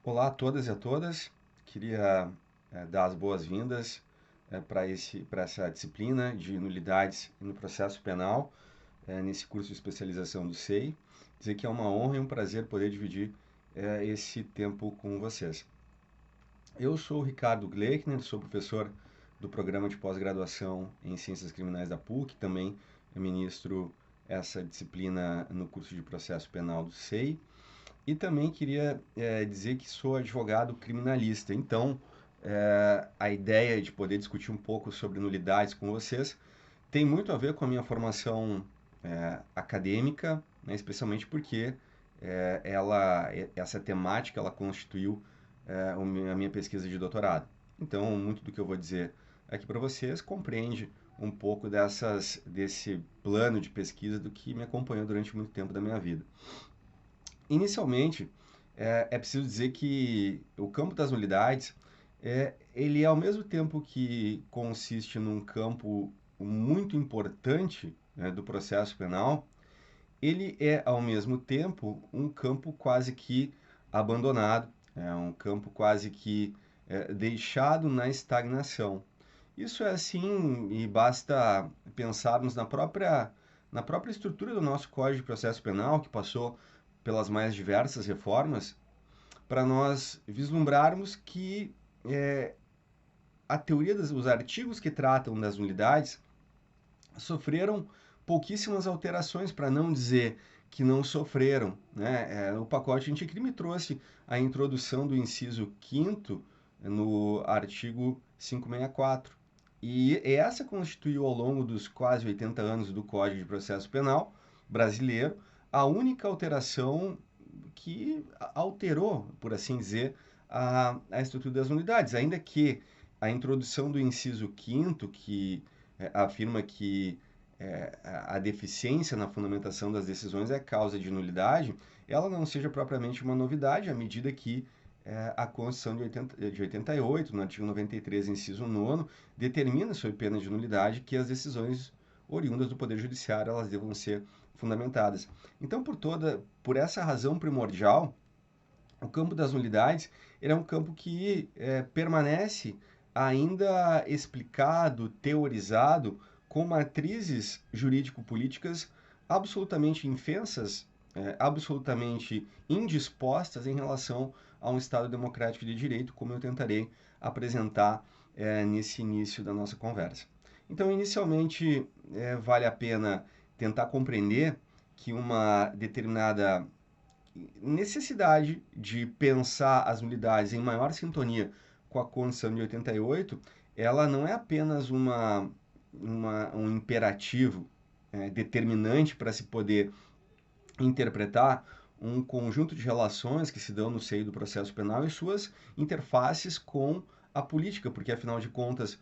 Olá a todas e a todas. Queria dar as boas-vindas para essa disciplina de nulidades no processo penal, nesse curso de especialização do SEI. Dizer que é uma honra e um prazer poder dividir esse tempo com vocês. Eu sou o Ricardo Gleichner, sou professor do programa de pós-graduação em Ciências Criminais da PUC, também ministro essa disciplina no curso de processo penal do SEI. E também queria dizer que sou advogado criminalista. Então, a ideia de poder discutir um pouco sobre nulidades com vocês tem muito a ver com a minha formação acadêmica, né, especialmente porque essa temática ela constituiu a minha pesquisa de doutorado. Então, muito do que eu vou dizer aqui para vocês compreende um pouco desse plano de pesquisa do que me acompanhou durante muito tempo da minha vida. Inicialmente, é preciso dizer que o campo das nulidades, ele ao mesmo tempo que consiste num campo muito importante, né, do processo penal, ele é ao mesmo tempo um campo quase que abandonado, é um campo quase que deixado na estagnação. Isso é assim e basta pensarmos na própria estrutura do nosso Código de Processo Penal, que passou pelas mais diversas reformas, para nós vislumbrarmos que a teoria os artigos que tratam das nulidades sofreram pouquíssimas alterações, para não dizer que não sofreram. Né? O pacote anticrime trouxe a introdução do inciso 5º no artigo 564. E essa constituiu, ao longo dos quase 80 anos do Código de Processo Penal brasileiro, a única alteração que alterou, por assim dizer, a estrutura das unidades, ainda que a introdução do inciso 5º, que afirma que a deficiência na fundamentação das decisões é causa de nulidade, ela não seja propriamente uma novidade, à medida que a Constituição de 88, no artigo 93, inciso 9, determina, sob pena de nulidade, que as decisões oriundas do Poder Judiciário elas devam ser fundamentadas. Então, por essa razão primordial, o campo das nulidades ele é um campo que permanece ainda explicado, teorizado, com matrizes jurídico-políticas absolutamente infensas, absolutamente indispostas em relação a um Estado democrático de direito, como eu tentarei apresentar nesse início da nossa conversa. Então, inicialmente, vale a pena tentar compreender que uma determinada necessidade de pensar as nulidades em maior sintonia com a Constituição de 88, ela não é apenas um imperativo determinante para se poder interpretar um conjunto de relações que se dão no seio do processo penal e suas interfaces com a política, porque afinal de contas,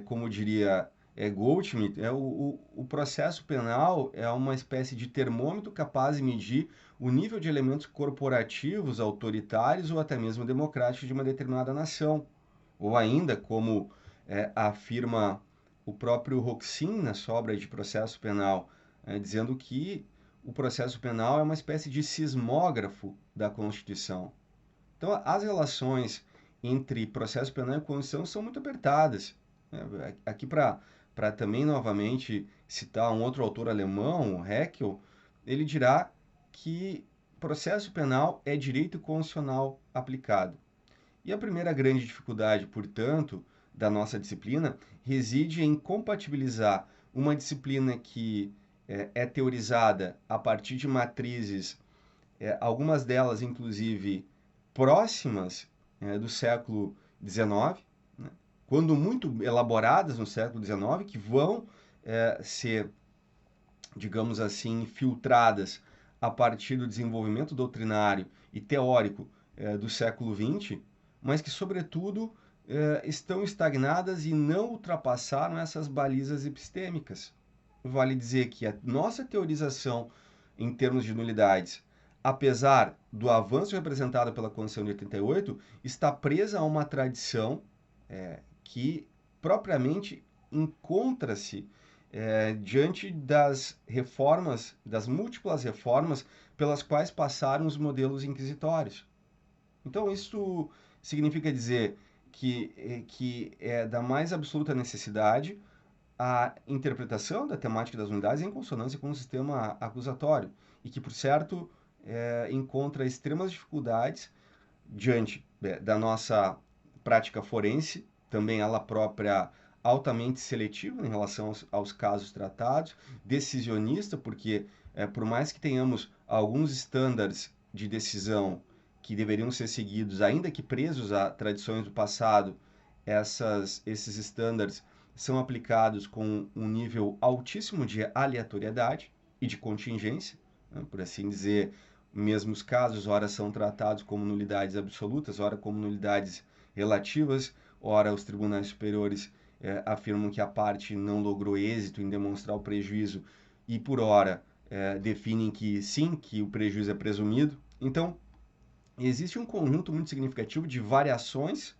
como diria Goldschmidt, o processo penal é uma espécie de termômetro capaz de medir o nível de elementos corporativos, autoritários ou até mesmo democráticos de uma determinada nação. Ou ainda, como afirma o próprio Roxin na sua obra de processo penal, dizendo que o processo penal é uma espécie de sismógrafo da Constituição. Então, as relações entre processo penal e Constituição são muito apertadas. Aqui, para também novamente citar um outro autor alemão, Haeckel, ele dirá que processo penal é direito constitucional aplicado. E a primeira grande dificuldade, portanto, da nossa disciplina reside em compatibilizar uma disciplina que é teorizada a partir de matrizes, algumas delas inclusive próximas do século XIX, né, quando muito elaboradas no século XIX, que vão ser, digamos assim, filtradas a partir do desenvolvimento doutrinário e teórico do século XX, mas que, sobretudo, estão estagnadas e não ultrapassaram essas balizas epistêmicas. Vale dizer que a nossa teorização em termos de nulidades, apesar do avanço representado pela Constituição de 88, está presa a uma tradição que propriamente encontra-se diante das reformas, das múltiplas reformas pelas quais passaram os modelos inquisitórios. Então, isso significa dizer que é da mais absoluta necessidade a interpretação da temática das unidades em consonância com o sistema acusatório e que, por certo, encontra extremas dificuldades diante da nossa prática forense, também ela própria altamente seletiva em relação aos casos tratados, decisionista, porque por mais que tenhamos alguns estándares de decisão que deveriam ser seguidos, ainda que presos a tradições do passado, esses estándares são aplicados com um nível altíssimo de aleatoriedade e de contingência, né, por assim dizer, mesmos casos, ora são tratados como nulidades absolutas, ora como nulidades relativas, ora os tribunais superiores afirmam que a parte não logrou êxito em demonstrar o prejuízo e, por ora, definem que sim, que o prejuízo é presumido. Então, existe um conjunto muito significativo de variações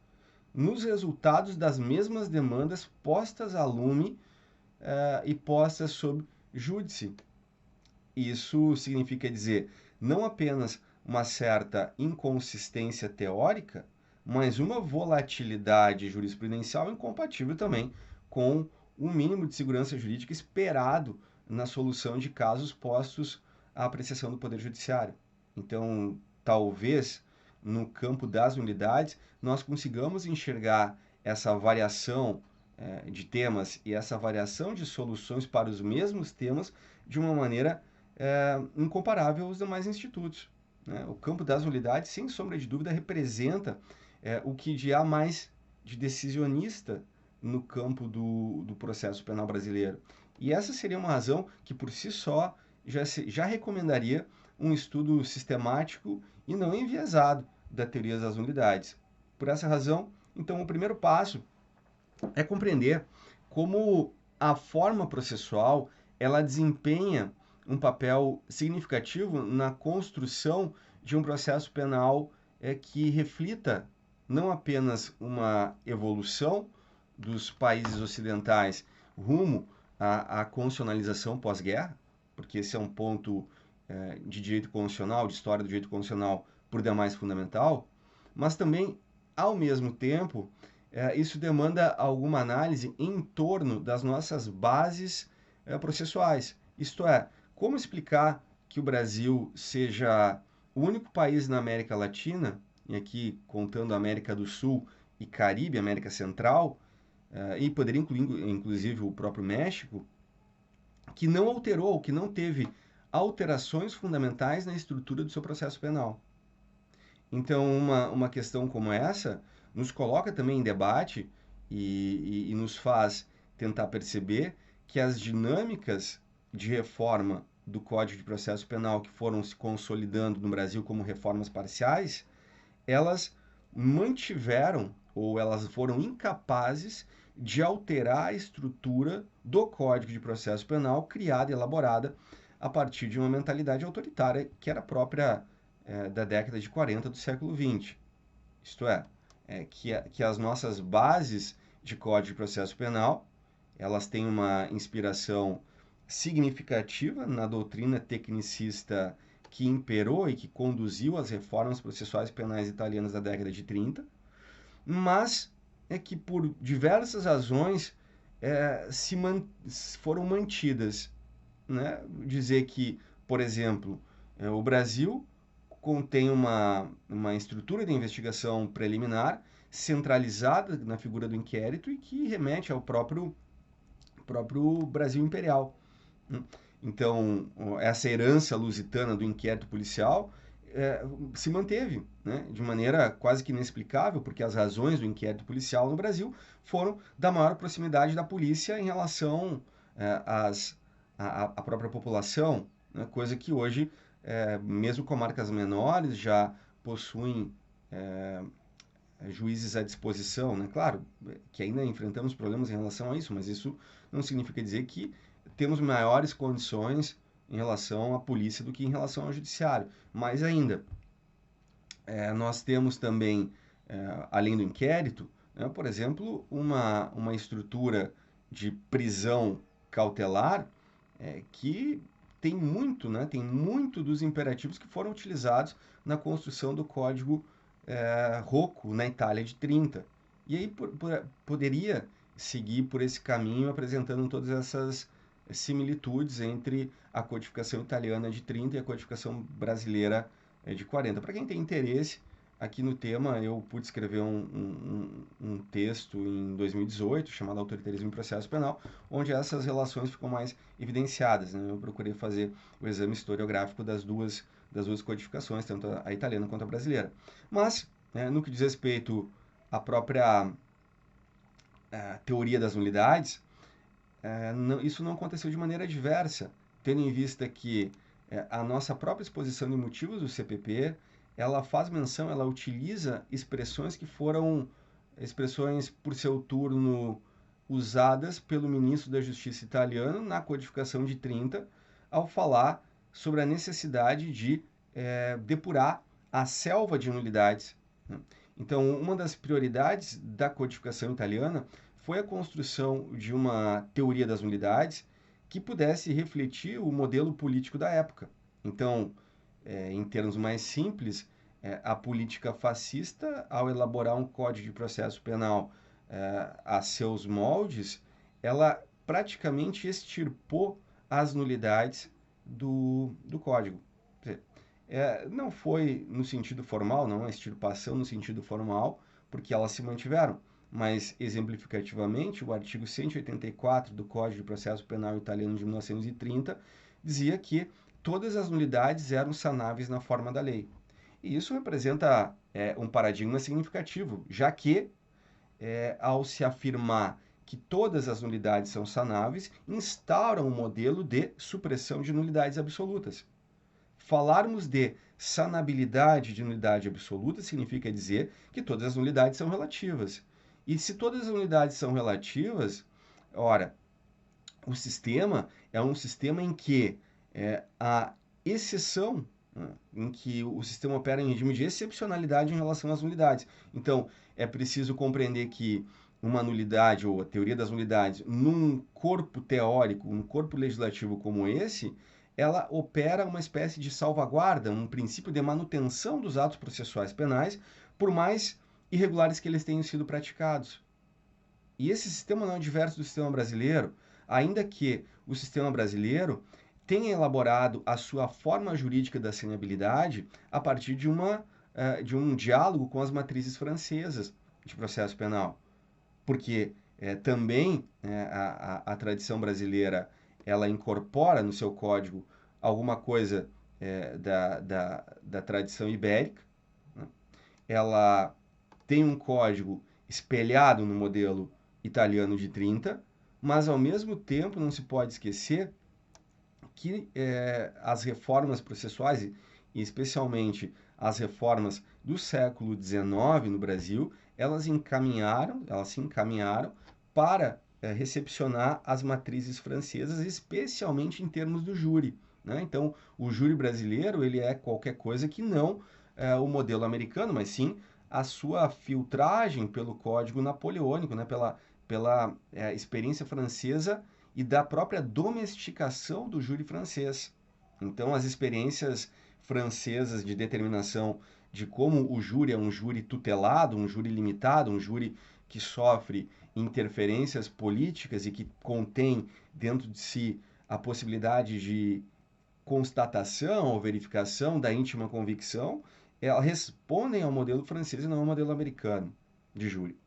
nos resultados das mesmas demandas postas a lume e postas sob júdice. Isso significa dizer não apenas uma certa inconsistência teórica, mas uma volatilidade jurisprudencial incompatível também com o mínimo de segurança jurídica esperado na solução de casos postos à apreciação do Poder Judiciário. Então, talvez no campo das nulidades nós consigamos enxergar essa variação de temas e essa variação de soluções para os mesmos temas de uma maneira incomparável aos demais institutos. Né? O campo das nulidades, sem sombra de dúvida, representa o que há mais de decisionista no campo do processo penal brasileiro. E essa seria uma razão que, por si só, já recomendaria um estudo sistemático e não enviesado da teoria das nulidades. Por essa razão, então, o primeiro passo é compreender como a forma processual ela desempenha um papel significativo na construção de um processo penal que reflita não apenas uma evolução dos países ocidentais rumo à constitucionalização pós-guerra, porque esse é um ponto de direito constitucional, de história do direito constitucional por demais fundamental, mas também, ao mesmo tempo, isso demanda alguma análise em torno das nossas bases processuais. Isto é, como explicar que o Brasil seja o único país na América Latina, e aqui contando a América do Sul e Caribe, América Central, e poderia incluir inclusive o próprio México, que não alterou, que não teve alterações fundamentais na estrutura do seu processo penal. Então, uma questão como essa nos coloca também em debate e nos faz tentar perceber que as dinâmicas de reforma do Código de Processo Penal que foram se consolidando no Brasil como reformas parciais, elas mantiveram ou elas foram incapazes de alterar a estrutura do Código de Processo Penal criada e elaborada a partir de uma mentalidade autoritária que era própria da década de 40 do século XX. Isto é, que as nossas bases de Código de Processo Penal elas têm uma inspiração significativa na doutrina tecnicista que imperou e que conduziu as reformas processuais penais italianas da década de 30, mas é que por diversas razões foram mantidas. Né? Dizer que, por exemplo, o Brasil contém uma estrutura de investigação preliminar centralizada na figura do inquérito e que remete ao próprio Brasil imperial. Então, essa herança lusitana do inquérito policial se manteve, né, de maneira quase que inexplicável, porque as razões do inquérito policial no Brasil foram da maior proximidade da polícia em relação à própria população, né, coisa que hoje, mesmo comarcas menores, já possuem juízes à disposição, né? Claro que ainda enfrentamos problemas em relação a isso, mas isso não significa dizer que temos maiores condições em relação à polícia do que em relação ao judiciário. Mais ainda, nós temos também, além do inquérito, né, por exemplo, uma estrutura de prisão cautelar que tem muito dos imperativos que foram utilizados na construção do Código Rocco na Itália de 30. E aí poderia seguir por esse caminho apresentando todas essas similitudes entre a codificação italiana de 30 e a codificação brasileira de 40. Para quem tem interesse aqui no tema, eu pude escrever um texto em 2018 chamado Autoritarismo em Processo Penal, onde essas relações ficam mais evidenciadas, né? Eu procurei fazer o exame historiográfico das duas codificações, tanto a italiana quanto a brasileira. Mas, né, no que diz respeito à própria teoria das nulidades, isso não aconteceu de maneira diversa, tendo em vista que a nossa própria exposição de motivos do CPP, ela faz menção, ela utiliza expressões que foram expressões, por seu turno, usadas pelo ministro da Justiça italiano na codificação de 30, ao falar sobre a necessidade de depurar a selva de nulidades. Né? Então, uma das prioridades da codificação italiana foi a construção de uma teoria das nulidades que pudesse refletir o modelo político da época. Então, em termos mais simples, a política fascista, ao elaborar um código de processo penal a seus moldes, ela praticamente extirpou as nulidades do código. Não foi no sentido formal, não é extirpação no sentido formal, porque elas se mantiveram, mas exemplificativamente, o artigo 184 do Código de Processo Penal Italiano de 1930 dizia que todas as nulidades eram sanáveis na forma da lei. E isso representa um paradigma significativo, já que, ao se afirmar que todas as nulidades são sanáveis, instaura um modelo de supressão de nulidades absolutas. Falarmos de sanabilidade de nulidade absoluta significa dizer que todas as nulidades são relativas. E se todas as nulidades são relativas, ora, o sistema é um sistema em que a exceção, né, em que o sistema opera em regime de excepcionalidade em relação às nulidades. Então, é preciso compreender que uma nulidade, ou a teoria das nulidades, num corpo teórico, num corpo legislativo como esse, ela opera uma espécie de salvaguarda, um princípio de manutenção dos atos processuais penais, por mais irregulares que eles tenham sido praticados. E esse sistema não é diverso do sistema brasileiro, ainda que o sistema brasileiro tenha elaborado a sua forma jurídica da assinabilidade a partir de um diálogo com as matrizes francesas de processo penal. Porque também a tradição brasileira ela incorpora no seu código alguma coisa da tradição ibérica, né? Ela tem um código espelhado no modelo italiano de 30, mas ao mesmo tempo não se pode esquecer que as reformas processuais, e especialmente as reformas do século XIX no Brasil, elas se encaminharam para recepcionar as matrizes francesas, especialmente em termos do júri. Né? Então, o júri brasileiro ele é qualquer coisa que não o modelo americano, mas sim a sua filtragem pelo Código Napoleônico, né? pela experiência francesa e da própria domesticação do júri francês. Então, as experiências francesas de determinação de como o júri é um júri tutelado, um júri limitado, um júri que sofre interferências políticas e que contém dentro de si a possibilidade de constatação ou verificação da íntima convicção, elas respondem ao modelo francês e não ao modelo americano de júri.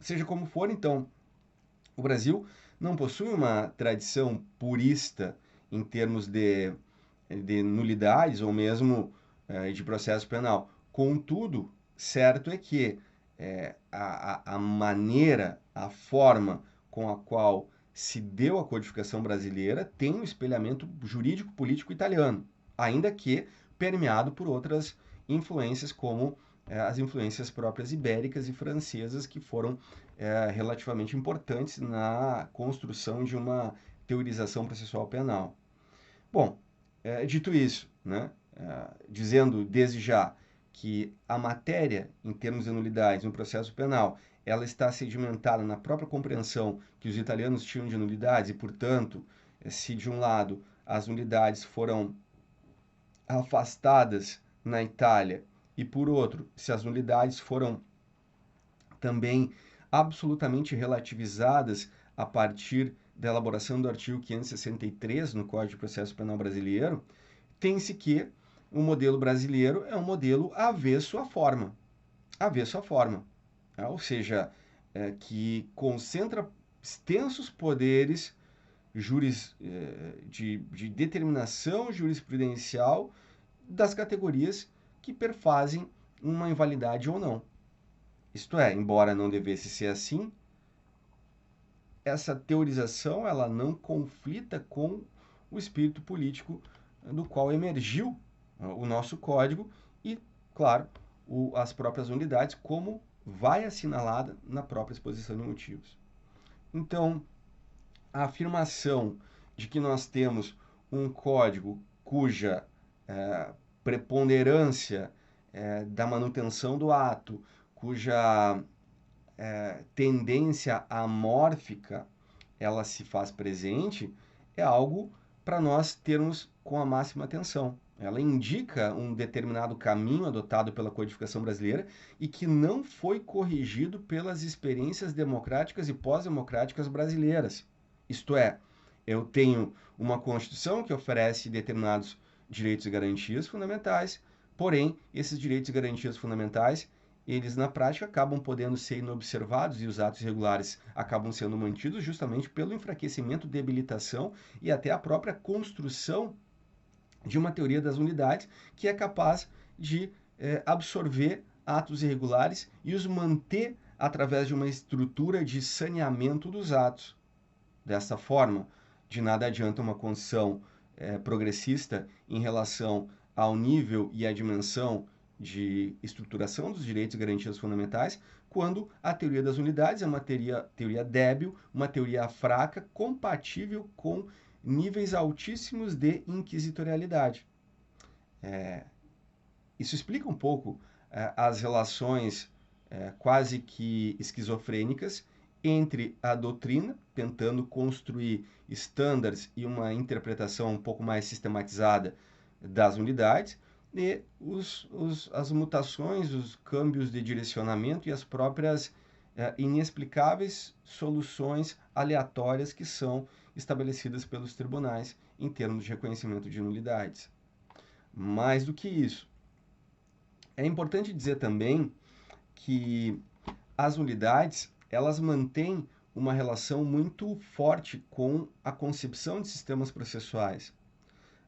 Seja como for, então, o Brasil não possui uma tradição purista em termos de nulidades ou mesmo de processo penal. Contudo, certo é que a maneira, a forma com a qual se deu a codificação brasileira tem um espelhamento jurídico-político italiano, ainda que permeado por outras influências, como as influências próprias ibéricas e francesas, que foram relativamente importantes na construção de uma teorização processual penal. Bom, dito isso, né, dizendo desde já que a matéria, em termos de nulidades no processo penal, ela está sedimentada na própria compreensão que os italianos tinham de nulidades e, portanto, se de um lado as nulidades foram afastadas na Itália e por outro, se as nulidades foram também absolutamente relativizadas a partir da elaboração do artigo 563 no Código de Processo Penal Brasileiro, tem-se que o modelo brasileiro é um modelo avesso à forma. Avesso à forma. Ou seja, que concentra extensos poderes de determinação jurisprudencial das categorias que perfazem uma invalidade ou não. Isto é, embora não devesse ser assim, essa teorização ela não conflita com o espírito político do qual emergiu o nosso código e, claro, as próprias unidades, como vai assinalada na própria exposição de motivos. Então, a afirmação de que nós temos um código cuja preponderância da manutenção do ato, cuja tendência amórfica ela se faz presente, é algo para nós termos com a máxima atenção. Ela indica um determinado caminho adotado pela codificação brasileira e que não foi corrigido pelas experiências democráticas e pós-democráticas brasileiras. Isto é, eu tenho uma Constituição que oferece determinados direitos e garantias fundamentais, porém, esses direitos e garantias fundamentais eles na prática acabam podendo ser inobservados e os atos irregulares acabam sendo mantidos justamente pelo enfraquecimento, debilitação e até a própria construção de uma teoria das unidades que é capaz de absorver atos irregulares e os manter através de uma estrutura de saneamento dos atos. Dessa forma, de nada adianta uma condição progressista em relação ao nível e à dimensão de estruturação dos direitos e garantias fundamentais, quando a teoria das unidades é uma teoria débil, uma teoria fraca, compatível com níveis altíssimos de inquisitorialidade. Isso explica um pouco as relações quase que esquizofrênicas entre a doutrina, tentando construir estándares e uma interpretação um pouco mais sistematizada das unidades, e as mutações, os câmbios de direcionamento e as próprias inexplicáveis soluções aleatórias que são estabelecidas pelos tribunais em termos de reconhecimento de nulidades. Mais do que isso, é importante dizer também que as nulidades elas mantêm uma relação muito forte com a concepção de sistemas processuais.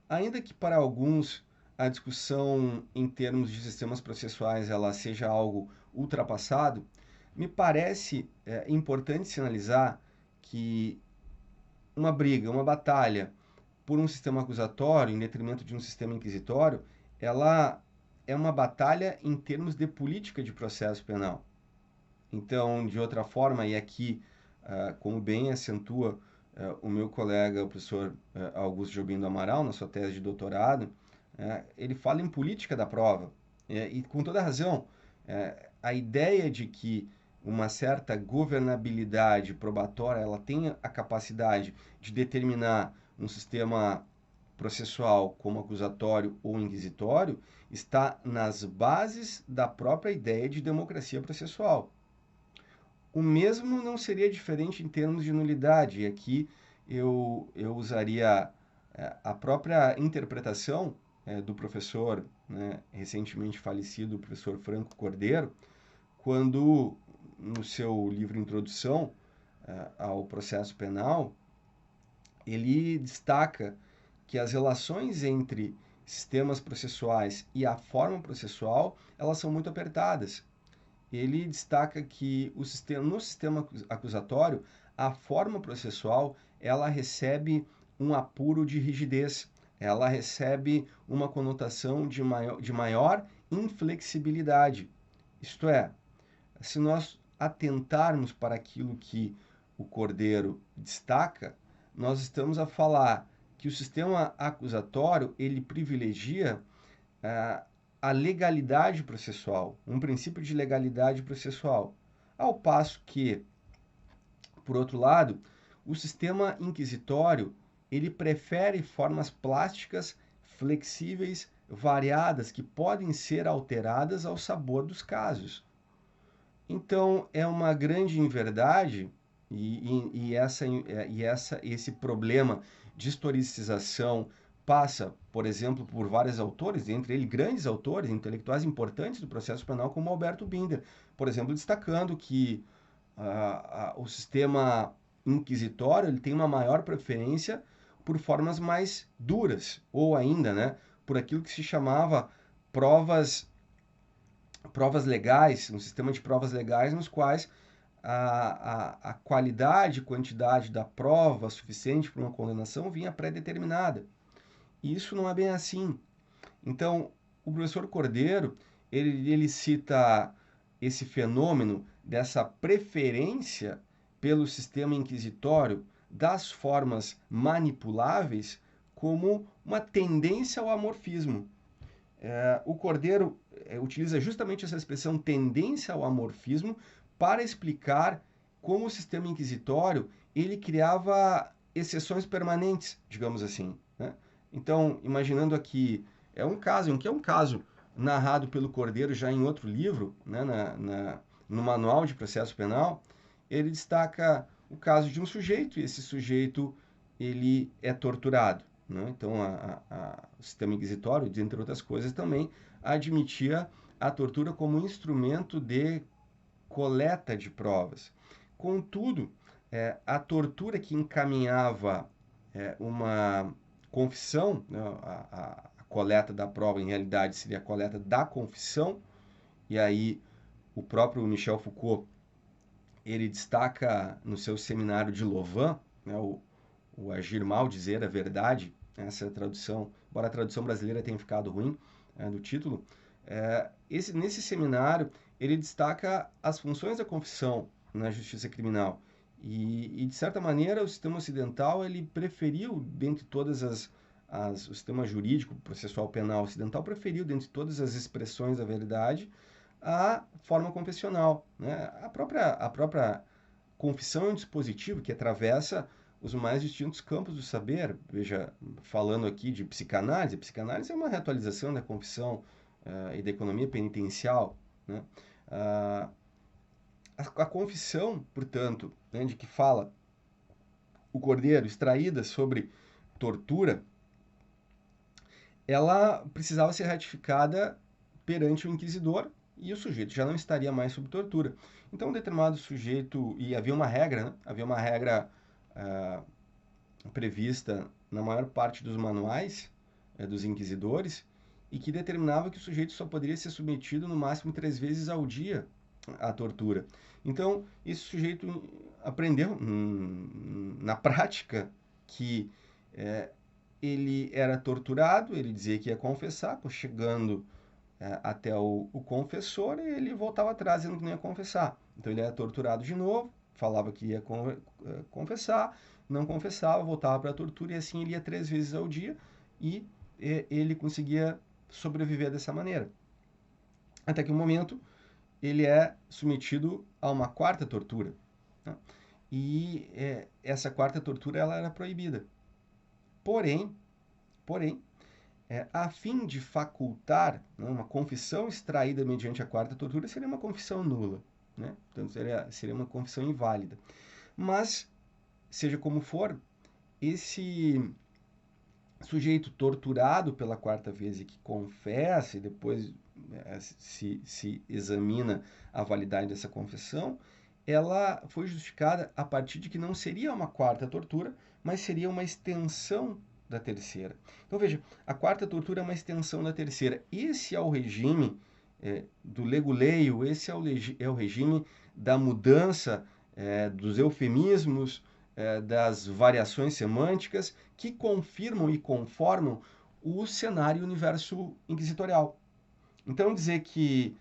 Ainda que para alguns a discussão em termos de sistemas processuais ela seja algo ultrapassado, me parece importante sinalizar que uma briga, uma batalha por um sistema acusatório em detrimento de um sistema inquisitório, ela é uma batalha em termos de política de processo penal. Então, de outra forma, e aqui, como bem acentua o meu colega, o professor Augusto Jobim do Amaral, na sua tese de doutorado, ele fala em política da prova, e com toda razão. A ideia de que uma certa governabilidade probatória ela tem a capacidade de determinar um sistema processual como acusatório ou inquisitório está nas bases da própria ideia de democracia processual. O mesmo não seria diferente em termos de nulidade. Aqui eu usaria a própria interpretação do professor, recentemente falecido, professor Franco Cordeiro, quando, no seu livro Introdução ao Processo Penal, ele destaca que as relações entre sistemas processuais e a forma processual, elas são muito apertadas. Ele destaca que no sistema acusatório, a forma processual, ela recebe um apuro de rigidez, ela recebe uma conotação de maior inflexibilidade. Isto é, se nós atentarmos para aquilo que o Cordeiro destaca, nós estamos a falar que o sistema acusatório ele privilegia a legalidade processual, um princípio de legalidade processual, ao passo que, por outro lado, o sistema inquisitório ele prefere formas plásticas, flexíveis, variadas que podem ser alteradas ao sabor dos casos. Então, é uma grande inverdade esse problema de historicização passa, por exemplo, por vários autores, entre eles grandes autores, intelectuais importantes do processo penal, como Alberto Binder, por exemplo, destacando que o sistema inquisitório ele tem uma maior preferência por formas mais duras, ou ainda, né, por aquilo que se chamava provas legais, um sistema de provas legais nos quais a qualidade e quantidade da prova suficiente para uma condenação vinha pré-determinada. E isso não é bem assim. Então, o professor Cordeiro, ele cita esse fenômeno dessa preferência pelo sistema inquisitório das formas manipuláveis como uma tendência ao amorfismo. O Cordeiro utiliza justamente essa expressão tendência ao amorfismo para explicar como o sistema inquisitório ele criava exceções permanentes, digamos assim, né? Então, imaginando aqui, é um caso narrado pelo Cordeiro já em outro livro, né, no Manual de Processo Penal, ele destaca o caso de um sujeito, e esse sujeito ele é torturado, né? Então, o sistema inquisitório, entre outras coisas, também admitia a tortura como instrumento de coleta de provas. Contudo, a tortura que encaminhava uma confissão, né, a coleta da prova, em realidade, seria a coleta da confissão, e aí o próprio Michel Foucault, ele destaca no seu seminário de Louvain, né, o agir mal, dizer a verdade, essa é a tradução, embora a tradução brasileira tenha ficado ruim do título, nesse seminário ele destaca as funções da confissão na justiça criminal e de certa maneira o sistema ocidental ele preferiu dentre todas o sistema jurídico processual penal ocidental preferiu dentre todas as expressões da verdade a forma confessional, né? A própria confissão é um dispositivo que atravessa os mais distintos campos do saber. Veja, falando aqui de psicanálise, a psicanálise é uma reatualização da confissão e da economia penitencial, né? A confissão, portanto, né, de que fala o Cordeiro, extraída sobre tortura, ela precisava ser ratificada perante o inquisidor e o sujeito já não estaria mais sob tortura. Então, um determinado sujeito, e havia uma regra, né? Havia uma regra prevista na maior parte dos manuais dos inquisidores e que determinava que o sujeito só poderia ser submetido no máximo 3 vezes ao dia à tortura. Então, esse sujeito aprendeu na prática que ele era torturado, ele dizia que ia confessar, chegando até o confessor e ele voltava atrás dizendo que não ia confessar. Então ele era torturado de novo, falava que ia confessar, não confessava, voltava para a tortura e assim ele ia 3 vezes ao dia e ele conseguia sobreviver dessa maneira. Até que um momento ele é submetido a uma quarta tortura, né? E essa quarta tortura ela era proibida. Porém, a fim de facultar, né, uma confissão extraída mediante a quarta tortura seria uma confissão nula, né? Portanto, seria uma confissão inválida. Mas, seja como for, esse sujeito torturado pela quarta vez e que confessa e depois se examina a validade dessa confissão, ela foi justificada a partir de que não seria uma quarta tortura, mas seria uma extensão da terceira. Então veja, a quarta tortura é uma extensão da terceira. Esse é o regime do leguleio, esse é o regime da mudança dos eufemismos, das variações semânticas que confirmam e conformam o cenário universo inquisitorial. Então dizer que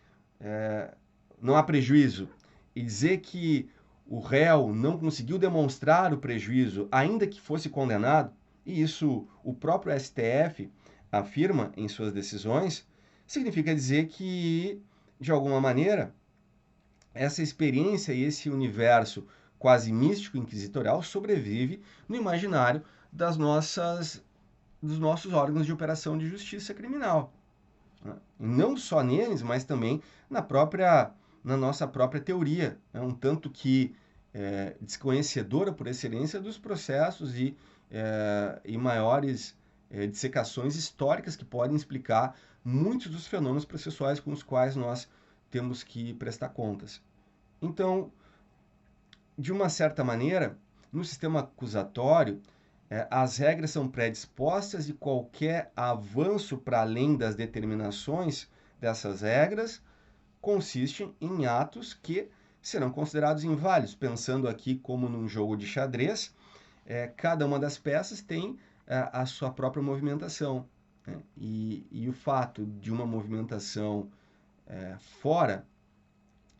não há prejuízo e dizer que o réu não conseguiu demonstrar o prejuízo, ainda que fosse condenado, e isso o próprio STF afirma em suas decisões, significa dizer que, de alguma maneira, essa experiência e esse universo quase místico inquisitorial sobrevive no imaginário dos nossos órgãos de operação de justiça criminal, né? Não só neles, mas também na nossa própria teoria, né? Um tanto que desconhecedora por excelência dos processos e maiores dissecações históricas que podem explicar muitos dos fenômenos processuais com os quais nós temos que prestar contas. Então, de uma certa maneira, no sistema acusatório, as regras são predispostas e qualquer avanço para além das determinações dessas regras consiste em atos que serão considerados inválidos. Pensando aqui como num jogo de xadrez, cada uma das peças tem a sua própria movimentação, né? E o fato de uma movimentação fora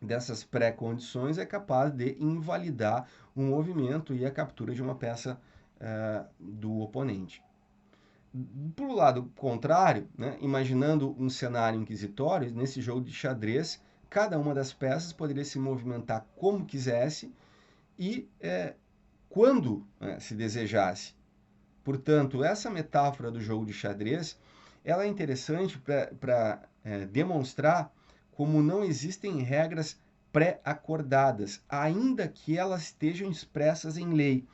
dessas pré-condições é capaz de invalidar o movimento e a captura de uma peça do oponente. Por lado contrário, né, imaginando um cenário inquisitório, nesse jogo de xadrez, cada uma das peças poderia se movimentar como quisesse e quando se desejasse. Portanto, essa metáfora do jogo de xadrez ela é interessante para demonstrar como não existem regras pré-acordadas, ainda que elas estejam expressas em lei.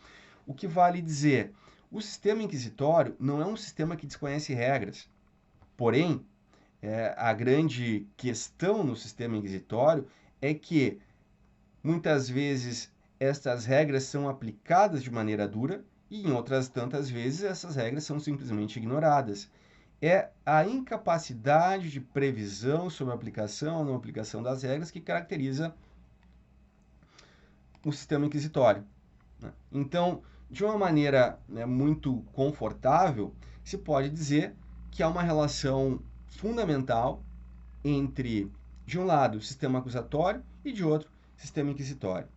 O que vale dizer, o sistema inquisitório não é um sistema que desconhece regras. Porém, a grande questão no sistema inquisitório é que, muitas vezes, estas regras são aplicadas de maneira dura e, em outras tantas vezes, essas regras são simplesmente ignoradas. É a incapacidade de previsão sobre a aplicação ou não aplicação das regras que caracteriza o sistema inquisitório. Então, de uma maneira muito confortável, se pode dizer que há uma relação fundamental entre, de um lado, o sistema acusatório e, de outro, o sistema inquisitório.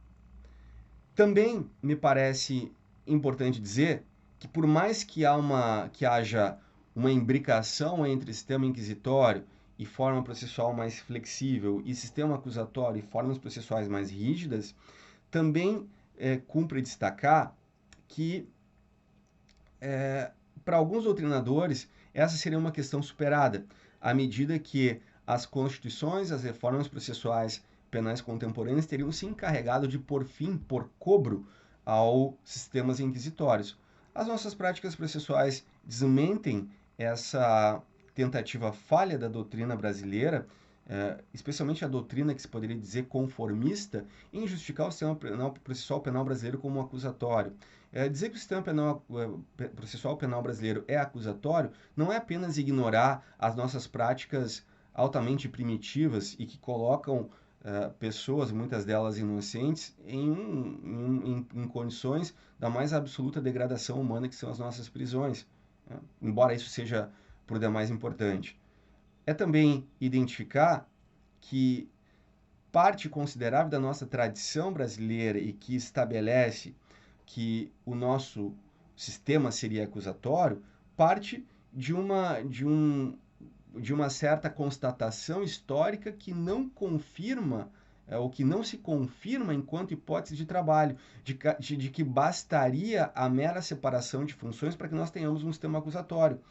Também me parece importante dizer que, por mais que haja uma imbricação entre sistema inquisitório e forma processual mais flexível e sistema acusatório e formas processuais mais rígidas, também cumpre destacar que, para alguns doutrinadores, essa seria uma questão superada, à medida que as constituições, as reformas processuais penais contemporâneas teriam se encarregado de pôr fim, por cobro, aos sistemas inquisitórios. As nossas práticas processuais desmentem essa tentativa falha da doutrina brasileira, especialmente a doutrina que se poderia dizer conformista, em justificar o sistema processual penal brasileiro como acusatório. Dizer que o sistema processual penal brasileiro é acusatório não é apenas ignorar as nossas práticas altamente primitivas e que colocam pessoas, muitas delas inocentes, em condições da mais absoluta degradação humana, que são as nossas prisões, né? Embora isso seja por demais importante. É também identificar que parte considerável da nossa tradição brasileira e que estabelece que o nosso sistema seria acusatório, parte de uma certa constatação histórica que não confirma, ou que não se confirma enquanto hipótese de trabalho, de que bastaria a mera separação de funções para que nós tenhamos um sistema acusatório.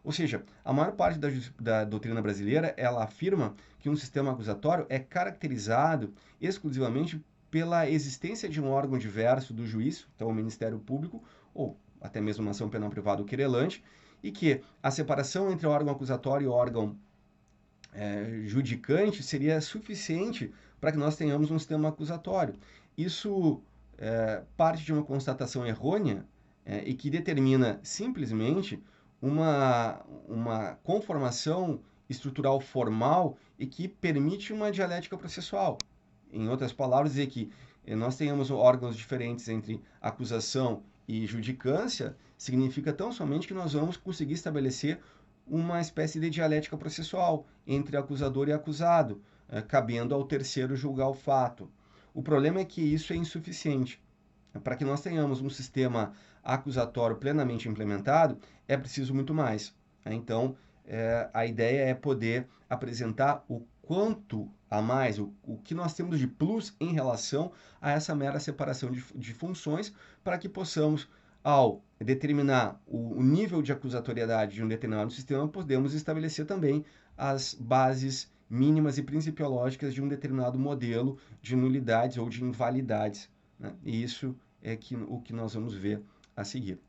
Ou seja, a maior parte da doutrina brasileira, ela afirma que um sistema acusatório é caracterizado exclusivamente pela existência de um órgão diverso do juiz, então o Ministério Público, ou até mesmo uma ação penal privada ou querelante, e que a separação entre o órgão acusatório e o órgão judicante seria suficiente para que nós tenhamos um sistema acusatório. Isso parte de uma constatação errônea e que determina simplesmente uma conformação estrutural formal e que permite uma dialética processual. Em outras palavras, dizer que nós tenhamos órgãos diferentes entre acusação e judicância significa tão somente que nós vamos conseguir estabelecer uma espécie de dialética processual entre acusador e acusado, cabendo ao terceiro julgar o fato. O problema é que isso é insuficiente. Para que nós tenhamos um sistema acusatório plenamente implementado, é preciso muito mais. Então, a ideia é poder apresentar o quanto a mais, o que nós temos de plus em relação a essa mera separação de funções, para que possamos, ao determinar o nível de acusatoriedade de um determinado sistema, podemos estabelecer também as bases mínimas e principiológicas de um determinado modelo de nulidades ou de invalidades, né? E isso é o que nós vamos ver a seguir.